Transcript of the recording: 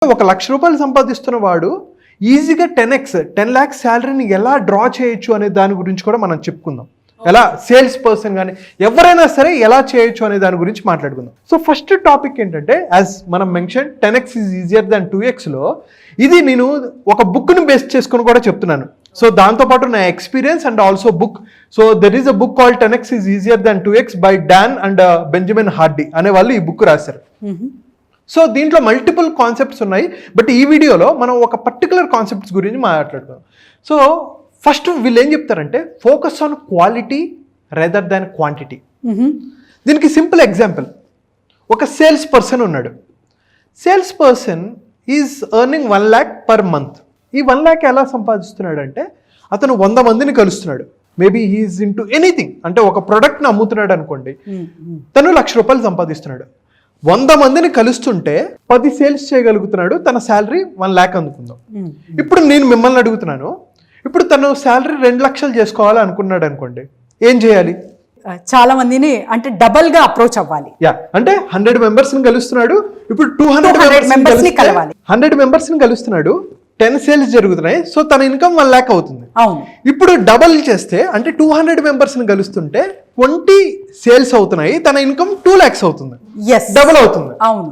రూపాయలు సంపాదిస్తున్న వాడు ఈజీగా 10 lakhs శాలరీని ఎలా డ్రా చేయొచ్చు అనే దాని గురించి కూడా మనం చెప్పుకుందాం. ఎలా సేల్స్ పర్సన్ కానీ ఎవరైనా సరే ఎలా చేయొచ్చు అనే దాని గురించి మాట్లాడుకుందాం. సో ఫస్ట్ టాపిక్ ఏంటంటే, యాజ్ మనం mention 10x is easier than 2xలో ఇది నేను ఒక బుక్ను బేస్ చేసుకుని కూడా చెప్తున్నాను. సో దాంతోపాటు నా experience and also book. So there is a book called 10x is easier than 2x by Dan and Benjamin Hardy అనే వాళ్ళు ఈ బుక్ రాశారు. సో దీంట్లో మల్టిపుల్ కాన్సెప్ట్స్ ఉన్నాయి, బట్ ఈ వీడియోలో మనం ఒక పర్టికులర్ కాన్సెప్ట్స్ గురించి మాట్లాడుకుందాం. సో ఫస్ట్ వీళ్ళు ఏం చెప్తారంటే, focus on quality rather than quantity. దీనికి సింపుల్ ఎగ్జాంపుల్, ఒక సేల్స్ పర్సన్ ఉన్నాడు. Sales person is earning 1 lakh per month. ఈ 1 lakh ఎలా సంపాదిస్తున్నాడు అంటే, అతను 100 మందిని కలుస్తున్నాడు. Maybe he's into anything, అంటే ఒక ప్రోడక్ట్ని అమ్ముతున్నాడు అనుకోండి, తను ₹1,00,000 సంపాదిస్తున్నాడు. 100 మందిని కలుస్తుంటే 10 సేల్స్ చేయగలుగుతున్నాడు. తన శాలరీ 1 lakh అందుకుందాం. ఇప్పుడు నేను మిమ్మల్ని అడుగుతున్నాను, ఇప్పుడు తను శాలరీ 2 లక్షలు చేసుకోవాలి అనుకున్నాడు అనుకోండి, ఏం చేయాలి? చాలా మందిని అంటే డబల్ గా అప్రోచ్ అవ్వాలి. అంటే 100 మెంబర్స్ ని కలుస్తున్నాడు. ఇప్పుడు 200 మెంబర్స్ ని కలవాలి. 100 మెంబర్స్ ని కలుస్తున్నాడు, 10 సేల్స్ జరుగుతున్నాయి. సో తన ఇన్కమ్ 1 lakh అవుతుంది. అవును. ఇప్పుడు డబల్ చేస్తే అంటే 200 మెంబర్స్ ని కలుస్తుంటే 20 సేల్స్ అవుతున్నాయి, తన ఇన్కమ్ 2 lakhs అవుతుంది. డబుల్ అవుతుంది. అవును.